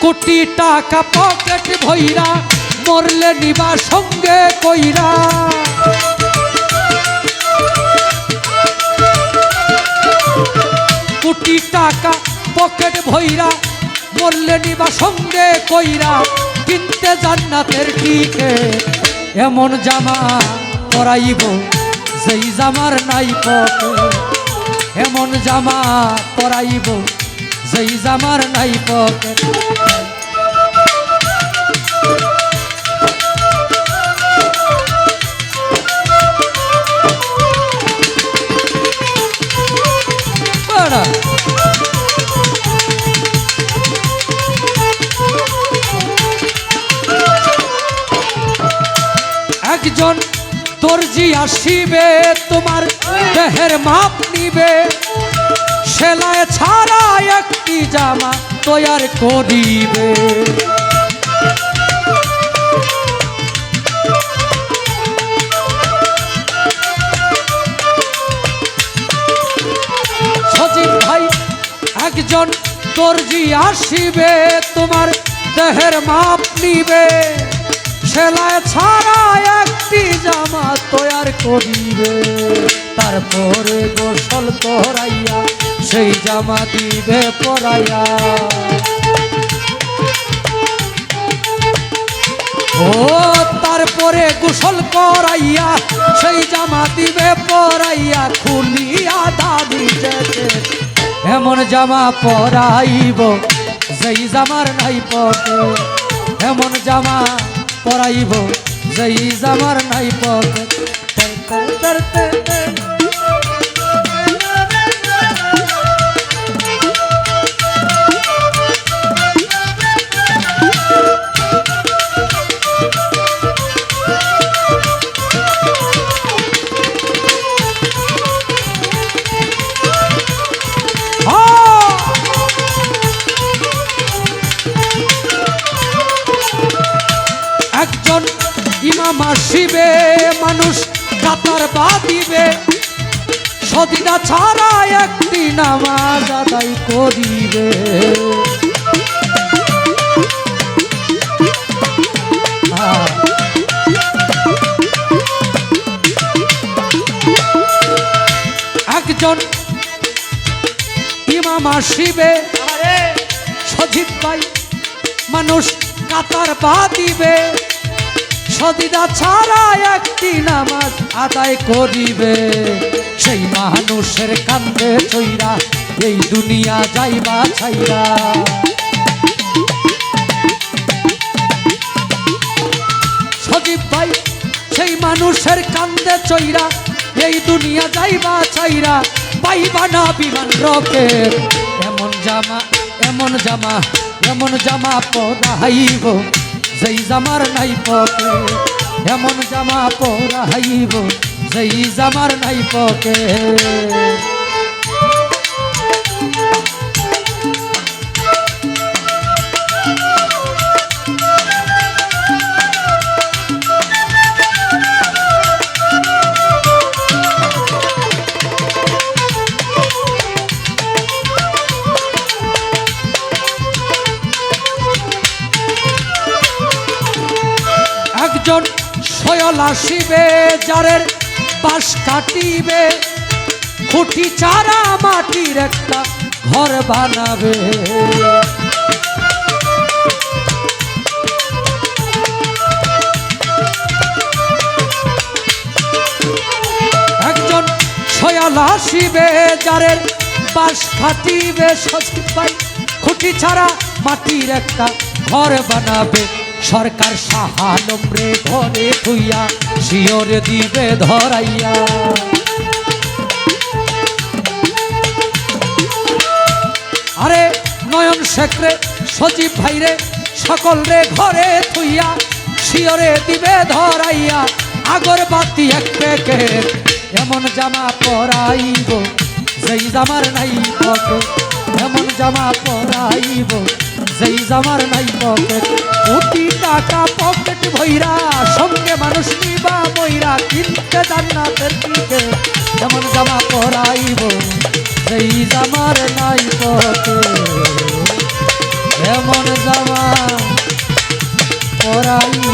কোটি টাকা পকেট ভইরা মরলে নিবা সঙ্গে কইরা কোটি টাকা পকেট ভইরা মরলে নিবা সঙ্গে কইরা কিনতে জান্নাতের টিকিট এমন জামা পরাইব যেই জামার নাই পকেট এমন জামা পরাইব যেই জামার নাই পকেট একজন দর্জি আসিবে তোমার দেহের মাপ নিবে সেলাই ছাড়া একটি জামা তৈয়ার করিবে সজীব ভাই একজন দর্জি আসিবে তোমার দেহের মাপ নিবে সেলাই ছাড়া একটি জামা তৈয়ার করিবে তারপরে গোসল করাইয়া সেই জামা দিবে পরাইয়া ও তারপরে গোসল করাইয়া সেই জামা দিবে পরাইয়া খুলিয়া দাবি যেতে এমন জামা পরাইব যেই জামার নাই পকেট এমন জামা পরাইব যেই জামার নাই পকেট একজন ইমাম আসিবে মানুষ কাতার বাঁধিবে সদিনা ছাড়া একটি নামাজ আদায় করিবে একজন ইমাম আসিবে সজীব ভাই মানুষ কাতার বাঁধিবে সদিনা ছাড়া একটি নামাজ আদায় করিবে সেই মানুষের কান্দে চইরা এই দুনিয়া যাইবা ছাইরা সজীব ভাই সেই মানুষের কান্দে চইরা এই দুনিয়া যাইবা ছাইরা পাইবা না বিমান রকেট এমন জামা এমন জামা এমন জামা পরাইব যেই জামার নাই পকেট এমন জামা পরাইব যেই জামার নাই পকেট একজন সয়ল আসিবে যারের বাঁশ কাটিবে খুঁটি চারা মাটির একটা ঘর বানাবে একজন সয়ল আসিবে যারের বাঁশ কাটিবে সজীব ভাই খুঁটি ছাড়া মাটির একটা ঘর বানাবে সরকার সাহানম্রে ঘরে থুইয়া শিওর দিবে ধরাইয়া আরে নয়ন শেখরে সজীব ভাইরে সকল রে ঘরে থুইয়া শিয়রে দিবে ধরাইয়া আগরবাতি এক প্যাকেট এমন জামা পরাইব যেই জামার নাই পকেট এমন জামা পরাইব যেই জামার নাই পকেট কোটি টাকা পকেট ভইরা সঙ্গে মানুষ নিবা মইরা কিনতে জান্নাতের টিকেট এমন জামা পরাইব যেই জামার নাই পকেট এমন জামা পরাইব